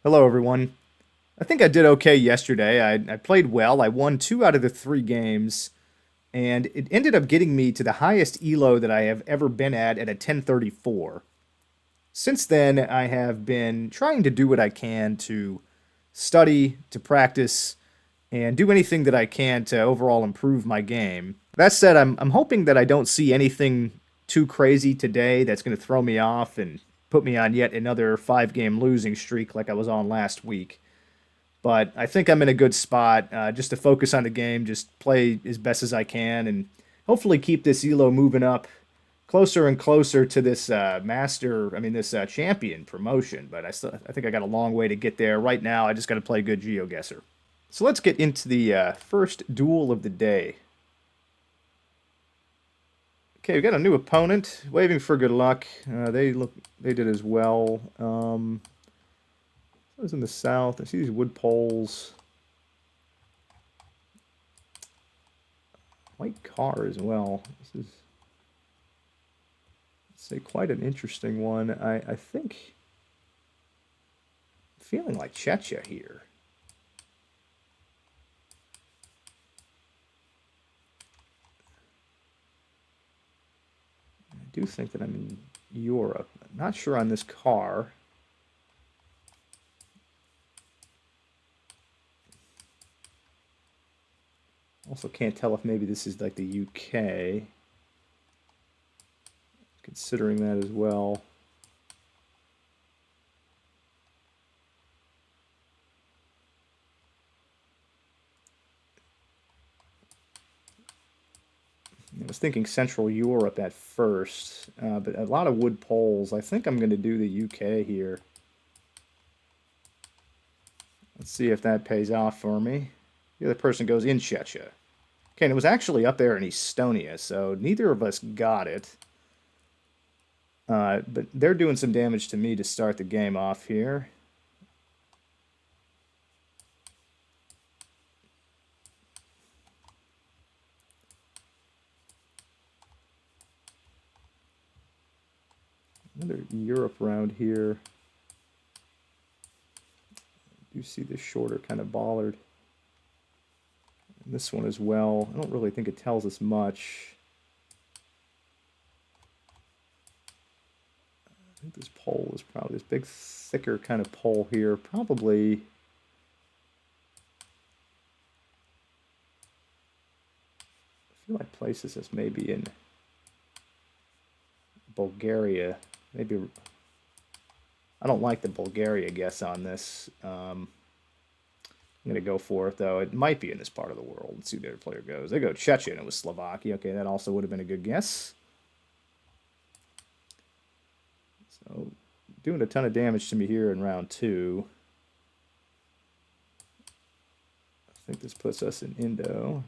Hello, everyone. I think I did okay yesterday. I played well. I won two out of the three games, and it ended up getting me to the highest elo that I have ever been at a 1034. Since then, I have been trying to do what I can to study, to practice, and do anything that I can to overall improve my game. That said, I'm hoping that I don't see anything too crazy today that's going to throw me off and put me on yet another five-game losing streak like I was on last week. But I think I'm in a good spot just to focus on the game, just play as best as I can, and hopefully keep this elo moving up closer and closer to this this champion promotion. But I think I got a long way to get there. Right now, I just got to play good GeoGuessr. So let's get into the first duel of the day. Okay, we got a new opponent, waving for good luck. They did as well. I was in the south. I see these wood poles. White car as well. This is, let's say, quite an interesting one. I think, feeling like Checha here. I do think that I'm in Europe. I'm not sure on this car. Also can't tell if maybe this is like the UK. Considering that as well. I was thinking Central Europe at first, but a lot of wood poles. I think I'm going to do the UK here. Let's see if that pays off for me. The other person goes in Checha. Okay, and it was actually up there in Estonia, so neither of us got it. But they're doing some damage to me to start the game off here. Another Europe round here. You see this shorter kind of bollard. And this one as well. I don't really think it tells us much. I think this pole is probably this big, thicker kind of pole here. Probably. I feel like places this maybe in Bulgaria. Maybe. I don't like the Bulgaria guess on this. I'm going to go for it, though. It might be in this part of the world. Let's see where their player goes. They go Chechen. It was Slovakia. Okay, that also would have been a good guess. So, doing a ton of damage to me here in round two. I think this puts us in Indo.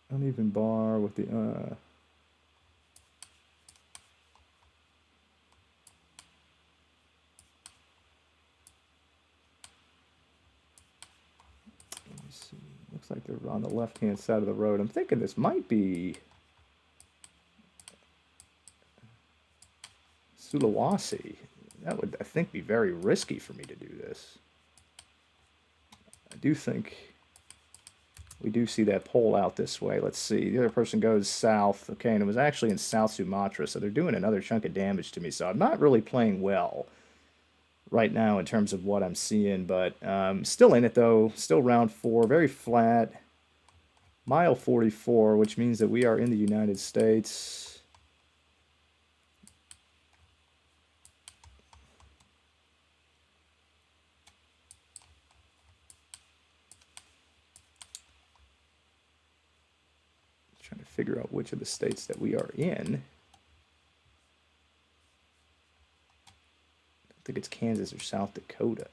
Uneven bar with the let me see. Looks like they're on the left-hand side of the road. I'm thinking this might be Sulawesi. That would, I think, be very risky for me to do this. I do think we do see that pole out this way. Let's see. The other person goes south. Okay, and it was actually in South Sumatra, so they're doing another chunk of damage to me. So I'm not really playing well right now in terms of what I'm seeing, but still in it, though. Still round four. Very flat. Mile 44, which means that we are in the United States. Trying to figure out which of the states that we are in. I don't think it's Kansas or South Dakota.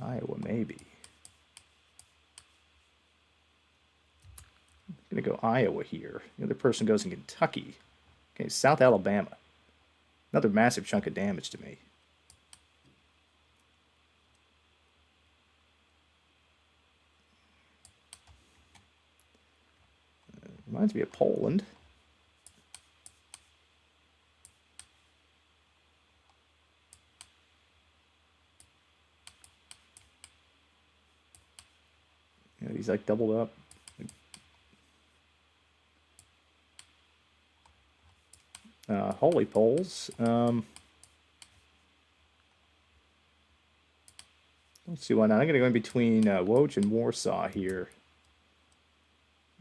Iowa, maybe. I'm going to go Iowa here. The other person goes in Kentucky. Okay, South Alabama. Another massive chunk of damage to me. Reminds me of Poland. these like doubled up? Holy poles. Let's see why not. I'm going to go in between Woj and Warsaw here.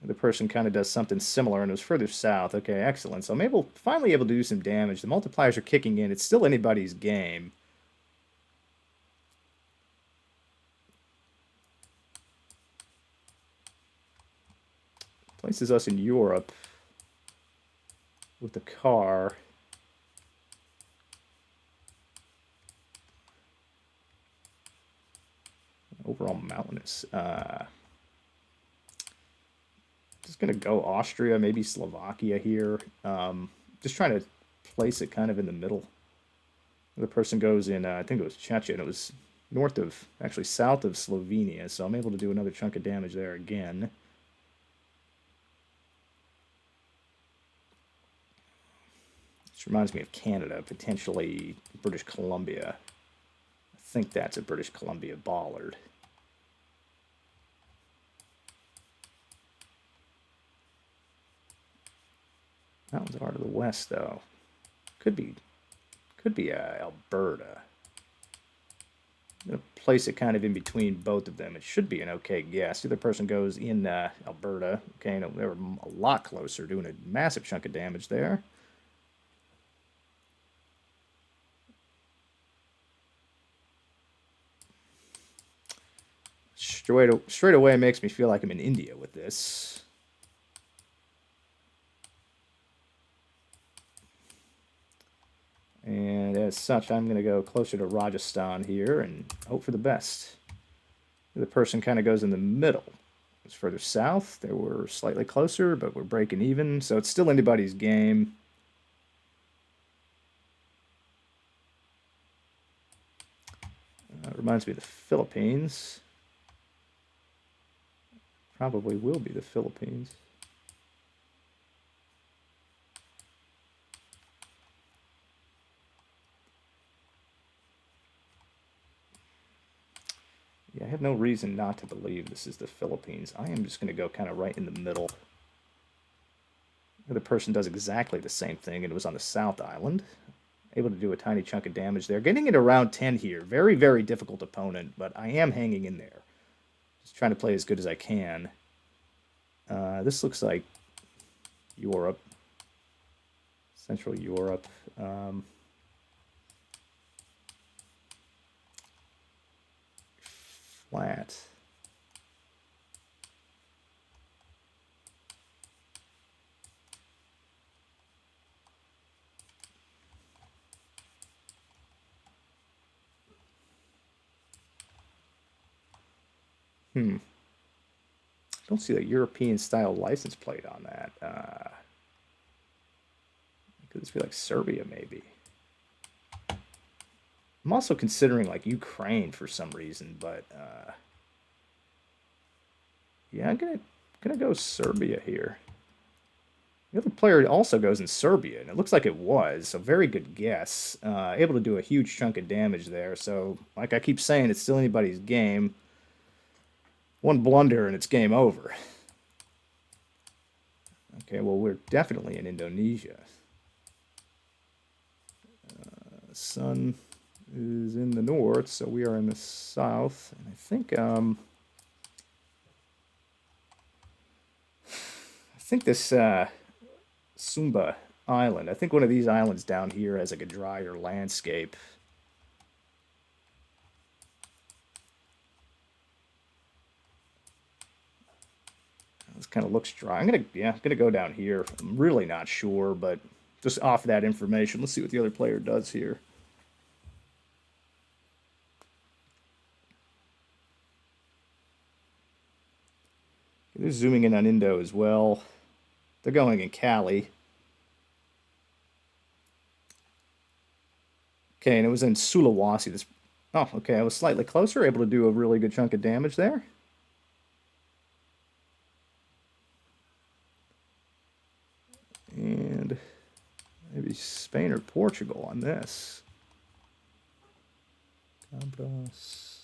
The person kind of does something similar, and it was further south. Okay, excellent. So I'm finally able to do some damage. The multipliers are kicking in. It's still anybody's game. Places us in Europe with the car. Overall mountainous. Just going to go Austria, maybe Slovakia here. Just trying to place it kind of in the middle. The person goes in, I think it was Chechen. It was north of, actually south of Slovenia. So I'm able to do another chunk of damage there again. This reminds me of Canada, potentially British Columbia. I think that's a British Columbia bollard. Mountains are to the west, though. Could be Alberta. I'm going to place it kind of in between both of them. It should be an okay guess. The other person goes in Alberta. Okay, no, they were a lot closer, doing a massive chunk of damage there. Straight away makes me feel like I'm in India with this. And as such, I'm going to go closer to Rajasthan here and hope for the best. The person kind of goes in the middle. It's further south. They were slightly closer, but we're breaking even. So it's still anybody's game. Reminds me of the Philippines. Probably will be the Philippines. Yeah, I have no reason not to believe this is the Philippines. I am just going to go kind of right in the middle. The other person does exactly the same thing, and it was on the South Island. Able to do a tiny chunk of damage there. Getting it around 10 here. Very, very difficult opponent, but I am hanging in there. Just trying to play as good as I can. This looks like Europe. Central Europe. Flat. Don't see the European style license plate on that. Could this be like Serbia maybe? I'm also considering like Ukraine for some reason, but yeah, I'm gonna go Serbia here. The other player also goes in Serbia, and it looks like it was, so very good guess. Able to do a huge chunk of damage there, so like I keep saying, it's still anybody's game. One blunder and it's game over. Okay, well, we're definitely in Indonesia. Sun is in the north, so we are in the south. And I think this Sumba Island, I think one of these islands down here has like a drier landscape. This kind of looks dry. I'm gonna go down here. I'm really not sure, but just off that information, let's see what the other player does here. They're zooming in on Indo as well. They're going in Cali. Okay, and it was in Sulawesi. Oh, okay, I was slightly closer, able to do a really good chunk of damage there. And maybe Spain or Portugal on this. Cabras.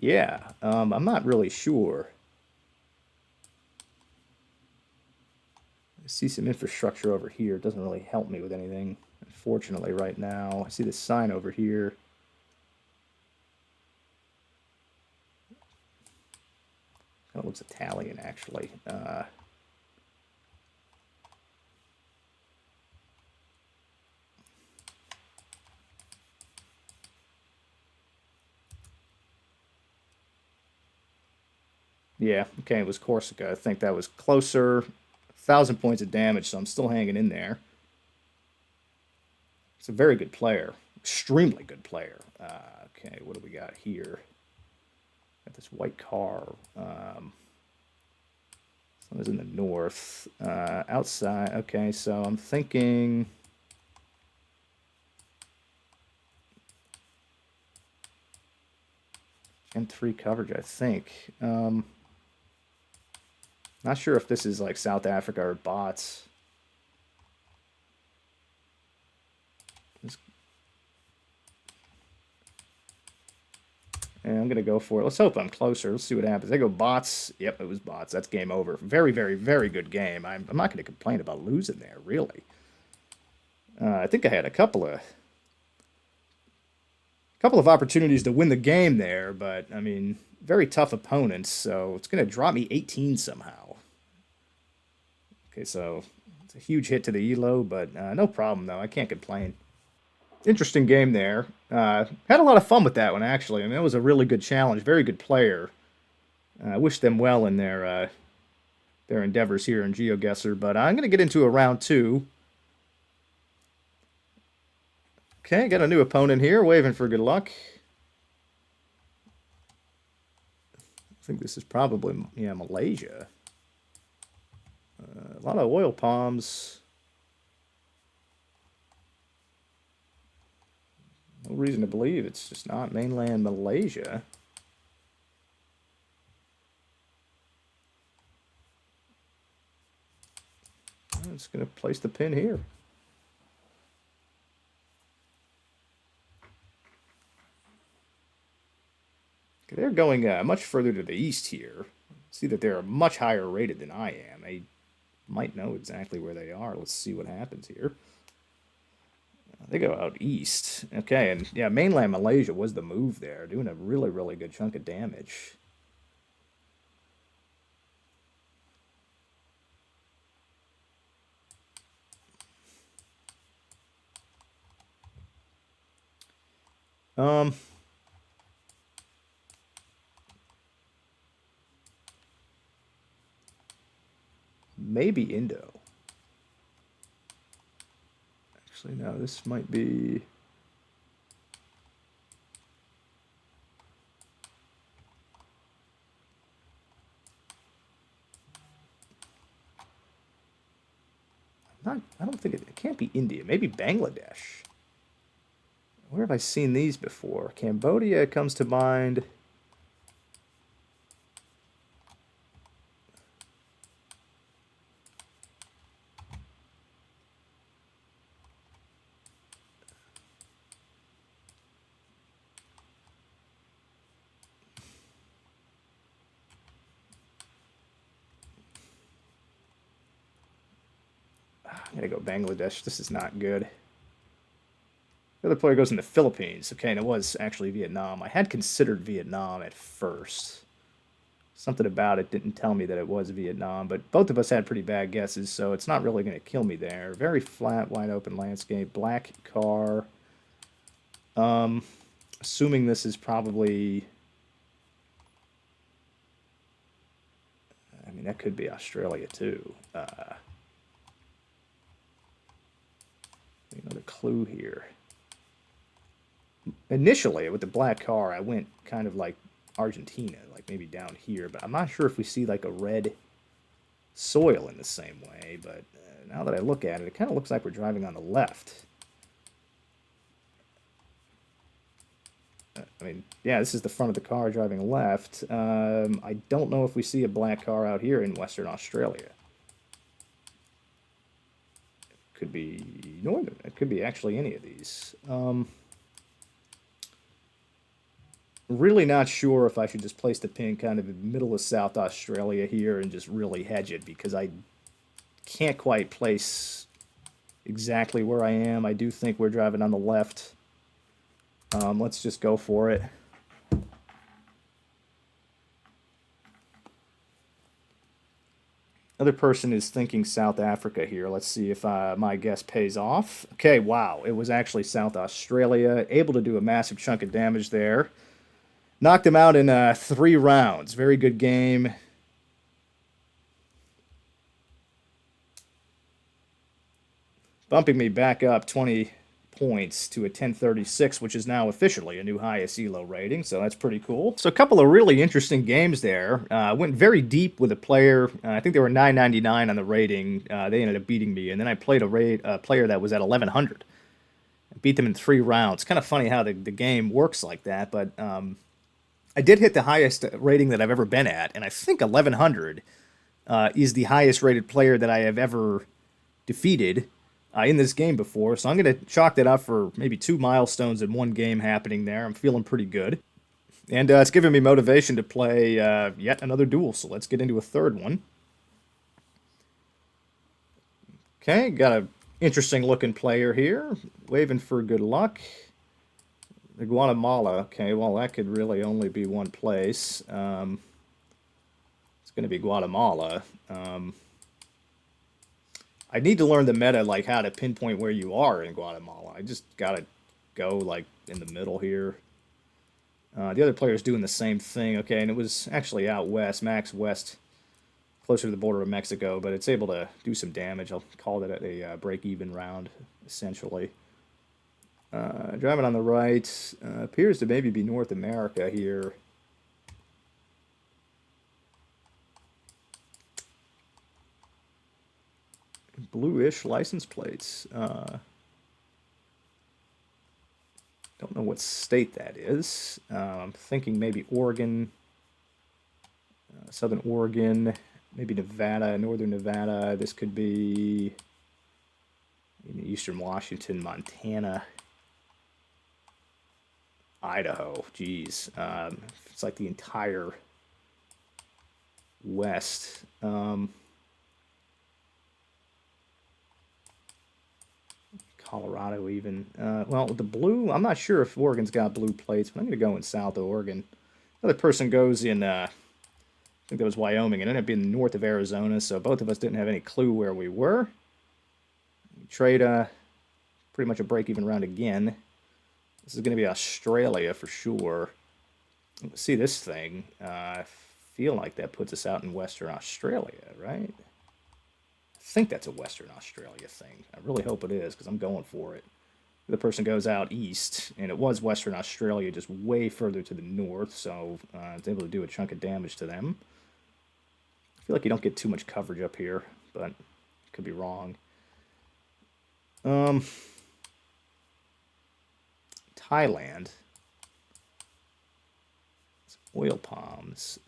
Yeah, I'm not really sure. I see some infrastructure over here. It doesn't really help me with anything, unfortunately, right now. I see this sign over here. Kind of looks Italian, actually. Yeah, okay, it was Corsica. I think that was closer. 1,000 points of damage, so I'm still hanging in there. It's a very good player. Extremely good player. Okay, what do we got here? Got this white car. Sun is in the north. Outside. Okay, so I'm thinking. Gen 3 coverage, I think. Not sure if this is like South Africa or bots. And I'm going to go for it. Let's hope I'm closer. Let's see what happens. They go bots. Yep, it was bots. That's game over. Very, very, very good game. I'm not going to complain about losing there, really. I think I had a couple of opportunities to win the game there, but, I mean, very tough opponents, so it's going to drop me 18 somehow. Okay, so it's a huge hit to the elo, but no problem, though. I can't complain. Interesting game there. Had a lot of fun with that one, actually. I mean, it was a really good challenge. Very good player. I wish them well in their endeavors here in GeoGuessr, but I'm going to get into a round two. Okay, got a new opponent here, waving for good luck. I think this is probably, yeah, Malaysia. A lot of oil palms. No reason to believe it's just not mainland Malaysia. I'm just going to place the pin here. They're going much further to the east here. See that they're much higher rated than I am. They might know exactly where they are. Let's see what happens here. They go out east. Okay, and yeah, mainland Malaysia was the move there, doing a really, really good chunk of damage. Um, maybe Indo. Actually, no, this might be. Not, I don't think it can't be India. Maybe Bangladesh. Where have I seen these before? Cambodia comes to mind. I'm gonna go Bangladesh. This is not good. The other player goes in the Philippines. Okay, and it was actually Vietnam. I had considered Vietnam at first. Something about it didn't tell me that it was Vietnam, but both of us had pretty bad guesses, so it's not really going to kill me there. Very flat, wide open landscape. Black car. Assuming this is probably. I mean, that could be Australia too. Another clue here. Initially, with the black car, I went kind of like Argentina, like maybe down here, but I'm not sure if we see like a red soil in the same way, but now that I look at it, it kind of looks like we're driving on the left. I mean, yeah, this is the front of the car driving left. I don't know if we see a black car out here in Western Australia. Could be northern. It could be actually any of these. Really not sure if I should just place the pin kind of in the middle of South Australia here and just really hedge it because I can't quite place exactly where I am. I do think we're driving on the left. Let's just go for it. Other person is thinking South Africa here. Let's see if my guess pays off. Okay, wow. It was actually South Australia. Able to do a massive chunk of damage there. Knocked him out in 3 rounds. Very good game. Bumping me back up 20 points to a 1036, which is now officially a new highest elo rating, so that's pretty cool. So a couple of really interesting games there. Went very deep with a player. I think they were 999 on the rating. They ended up beating me, and then I played a player that was at 1100. I beat them in 3 rounds. Kind of funny how the game works like that, but I did hit the highest rating that I've ever been at, and I think 1100 is the highest rated player that I have ever defeated in this game before. So I'm going to chalk that up for maybe 2 milestones in one game happening there. I'm feeling pretty good. And it's giving me motivation to play yet another duel. So let's get into a third one. Okay, got an interesting looking player here. Waving for good luck. The Guatemala. Okay, well, that could really only be one place. It's going to be Guatemala. I need to learn the meta, like how to pinpoint where you are in Guatemala. I just gotta go like in the middle here. The other player's doing the same thing, okay, and it was actually out west, max west, closer to the border of Mexico, but it's able to do some damage. I'll call it a break-even round, essentially. Driving on the right, appears to maybe be North America here. Bluish license plates. Don't know what state that is. I'm thinking maybe Oregon, Southern Oregon, maybe Nevada, Northern Nevada. This could be in Eastern Washington, Montana, Idaho. Geez, it's like the entire West. Colorado even. Well, the blue, I'm not sure if Oregon's got blue plates, but I'm going to go in South Oregon. Another person goes in, I think that was Wyoming, and ended up being north of Arizona, so both of us didn't have any clue where we were. We trade pretty much a break-even round again. This is going to be Australia for sure. Let's see this thing. I feel like that puts us out in Western Australia, right? I think that's a Western Australia thing. I really hope it is because I'm going for it. The person goes out east, and it was Western Australia, just way further to the north, so it's able to do a chunk of damage to them. I feel like you don't get too much coverage up here, but could be wrong. Thailand. Oil palms.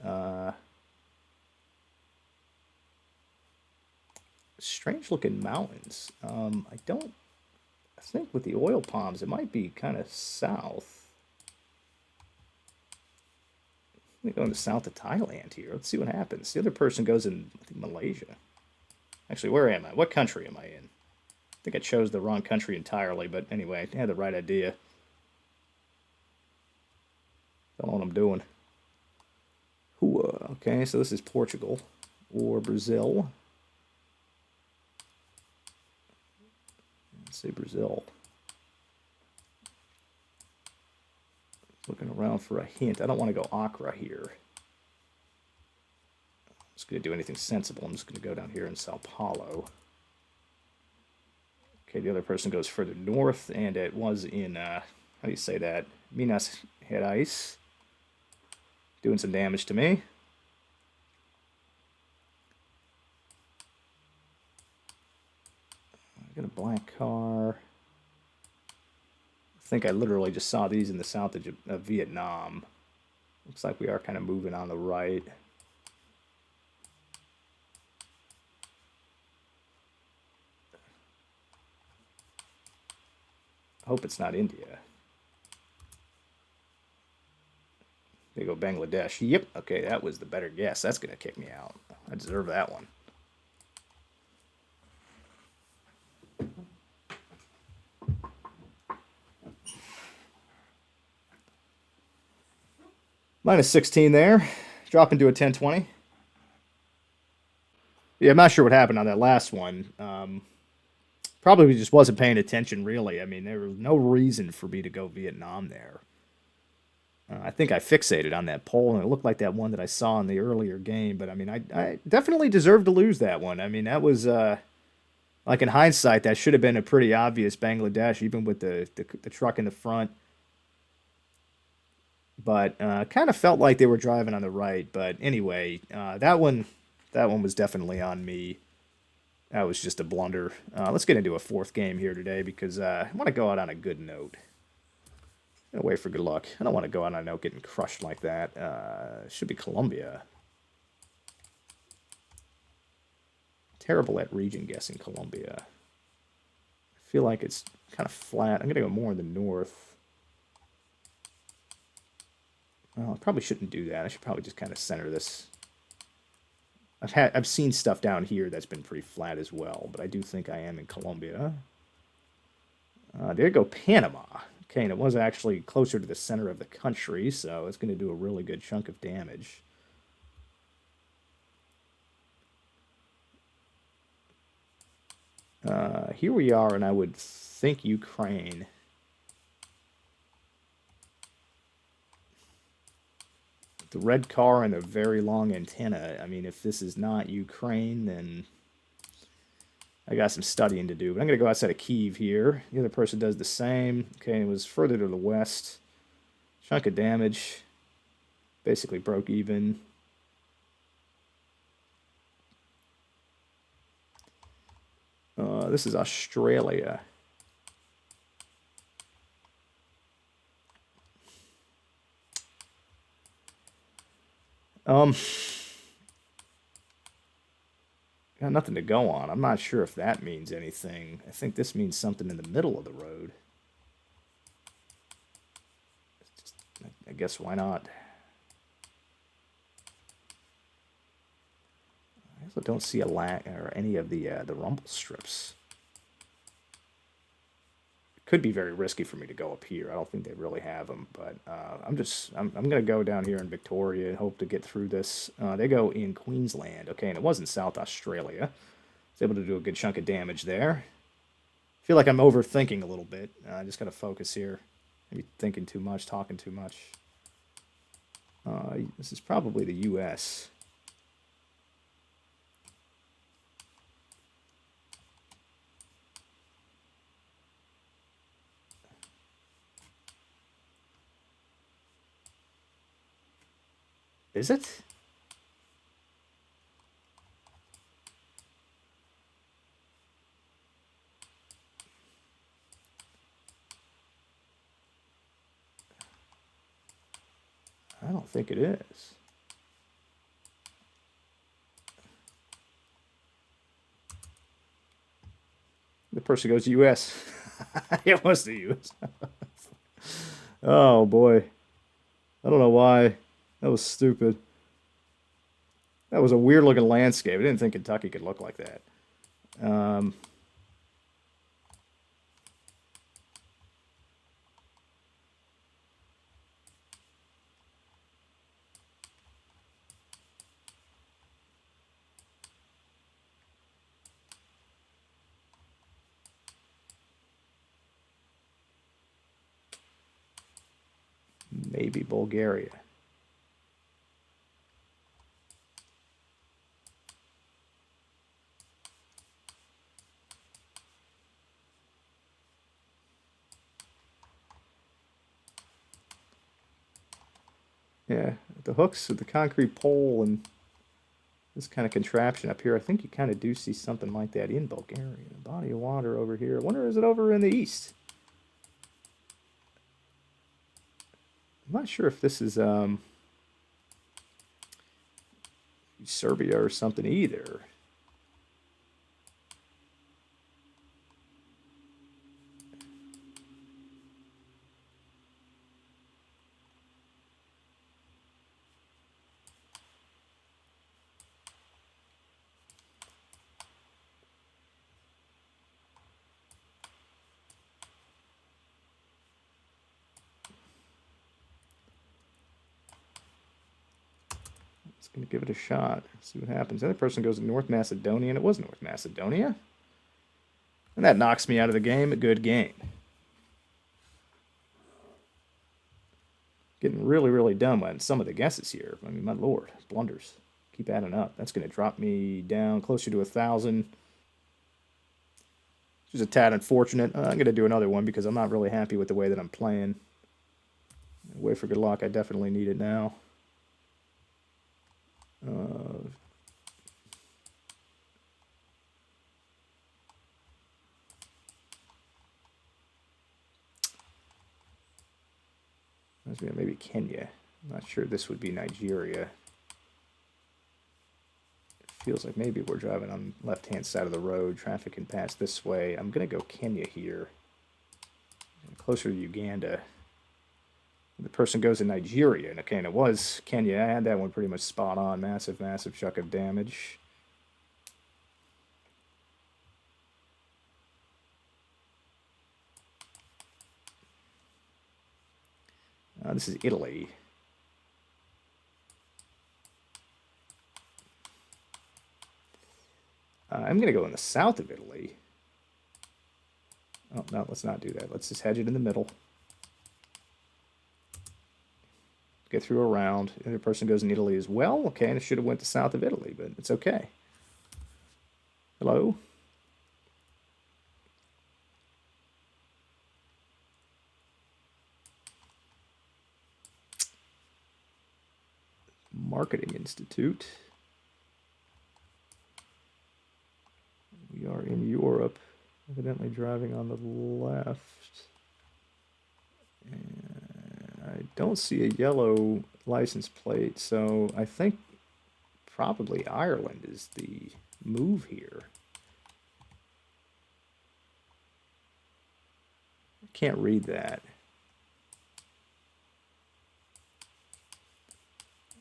Strange looking mountains. I think with the oil palms, it might be kind of south. Let me go into south of Thailand here. Let's see what happens. The other person goes in, I think, Malaysia. Actually, where am I? What country am I in? I think I chose the wrong country entirely, but anyway, I had the right idea. Don't know what I'm doing. Okay, so this is Portugal or Brazil. Let's say Brazil. Looking around for a hint. I don't want to go Accra here. I'm just going to do anything sensible. I'm just going to go down here in Sao Paulo. Okay, the other person goes further north, and it was in, how do you say that? Minas Gerais. Doing some damage to me. I got a black car. I think I literally just saw these in the south of Vietnam. Looks like we are kind of moving on the right. I hope it's not India. gonna go Bangladesh. Yep. Okay, that was the better guess. That's gonna kick me out. I deserve that one. Minus 16 there. Drop into a 10-20. Yeah, I'm not sure what happened on that last one. Probably just wasn't paying attention, really. I mean, there was no reason for me to go Vietnam there. I think I fixated on that poll, and it looked like that one that I saw in the earlier game. But I mean, I definitely deserved to lose that one. I mean, that was like in hindsight, that should have been a pretty obvious Bangladesh, even with the truck in the front. But kind of felt like they were driving on the right. But anyway, that one was definitely on me. That was just a blunder. Let's get into a fourth game here today because I want to go out on a good note. I'm gonna wait for good luck. I don't want to go out on a note getting crushed like that. Should be Colombia. Terrible at region guessing Colombia. I feel like it's kind of flat. I'm gonna go more in the north. Well, I probably shouldn't do that. I should probably just kind of center this. I've seen stuff down here that's been pretty flat as well, but I do think I am in Colombia. There you go, Panama. Okay, and it was actually closer to the center of the country, so it's going to do a really good chunk of damage. Here we are, and I would think Ukraine. The red car and a very long antenna. I mean, if this is not Ukraine, then I got some studying to do. But I'm going to go outside of Kyiv here. The other person does the same. Okay, it was further to the west. Chunk of damage. Basically broke even. This is Australia. Got nothing to go on. I'm not sure if that means anything. I think this means something in the middle of the road. Just, I guess why not? I also don't see a lack or any of the rumble strips. Could be very risky for me to go up here. I don't think they really have them, but I'm gonna go down here in Victoria and hope to get through this. They go in Queensland, okay, and it was in South Australia. Was able to do a good chunk of damage there. Feel like I'm overthinking a little bit. I just gotta focus here. Maybe thinking too much, talking too much. This is probably the U.S. Is it? I don't think it is. The person goes U.S. It was the U.S. Oh boy. I don't know why. That was stupid. That was a weird looking landscape. I didn't think Kentucky could look like that. Maybe Bulgaria. Yeah, the hooks with the concrete pole and this kind of contraption up here, I think you kind of do see something like that in Bulgaria. Body of water over here. I wonder, is it over in the east? I'm not sure if this is Serbia or something either. Gonna give it a shot. See what happens. The other person goes to North Macedonia, and it was North Macedonia. And that knocks me out of the game. A good game. Getting really, really dumb on some of the guesses here. I mean, my lord, blunders keep adding up. That's going to drop me down closer to 1,000. Just a tad unfortunate. I'm going to do another one because I'm not really happy with the way that I'm playing. Wait for good luck. I definitely need it now. Maybe Kenya. I'm not sure this would be Nigeria. It feels like maybe we're driving on the left-hand side of the road. Traffic can pass this way. I'm going to go Kenya here. Closer to Uganda. The person goes to Nigeria. And okay, and it was Kenya. I had that one pretty much spot on. Massive, massive chunk of damage. This is Italy. I'm going to go in the south of Italy. Oh, no, let's not do that. Let's just hedge it in the middle. Get through around. The other person goes in Italy as well. Okay, and it should have went to south of Italy, but it's okay. Hello? Marketing Institute. We are in Europe, evidently driving on the left. And I don't see a yellow license plate, so I think probably Ireland is the move here. I can't read that.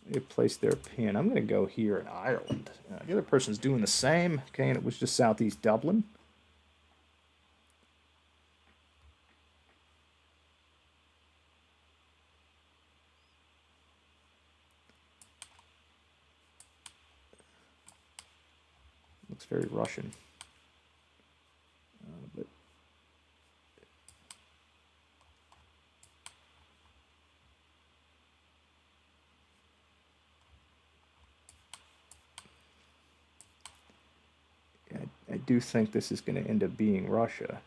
They placed their pin. I'm going to go here in Ireland. The other person's doing the same. Okay, and it was just southeast Dublin. Looks very Russian. But I do think this is going to end up being Russia.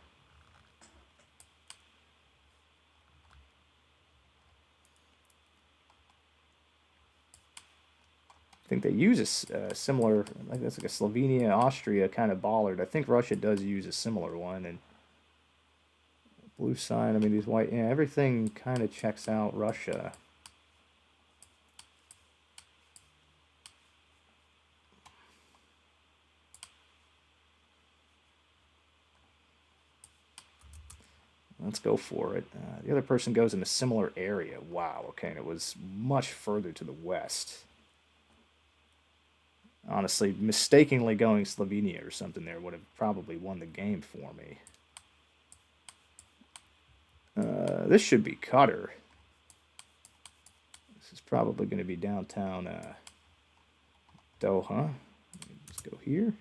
I think they use a similar, like that's like a Slovenia, Austria kind of bollard. I think Russia does use a similar one. And blue sign, I mean, these white, yeah, everything kind of checks out Russia. Let's go for it. The other person goes in a similar area. Wow, okay, and it was much further to the west. Honestly, mistakenly going Slovenia or something there would have probably won the game for me. This should be Qatar. This is probably going to be downtown Doha. Let's go here.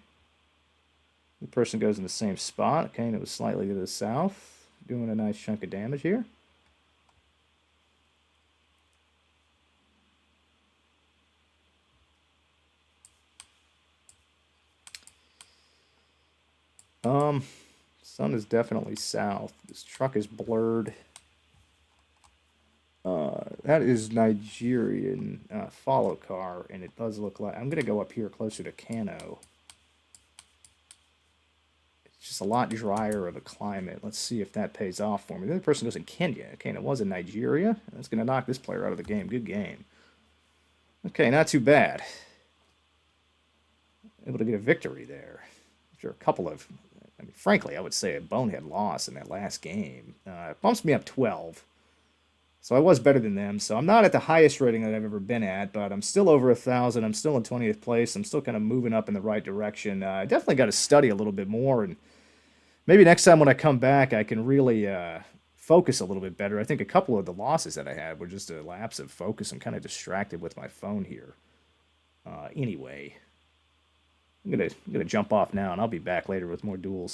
The person goes in the same spot. Okay, and it was slightly to the south. Doing a nice chunk of damage here. Sun is definitely south. This truck is blurred. That is Nigerian follow car, and it does look like I'm gonna go up here closer to Kano. It's just a lot drier of a climate. Let's see if that pays off for me. The other person goes in Kenya. Okay, and it was in Nigeria. That's gonna knock this player out of the game. Good game. Okay, not too bad. Able to get a victory there. After a couple of, I mean, frankly, I would say a bonehead loss in that last game. It bumps me up 12. So I was better than them. So I'm not at the highest rating that I've ever been at, but I'm still over 1,000. I'm still in 20th place. I'm still kind of moving up in the right direction. I definitely got to study a little bit more, and maybe next time when I come back, I can really focus a little bit better. I think a couple of the losses that I had were just a lapse of focus. I'm kind of distracted with my phone here. Anyway, I'm gonna jump off now, and I'll be back later with more duels.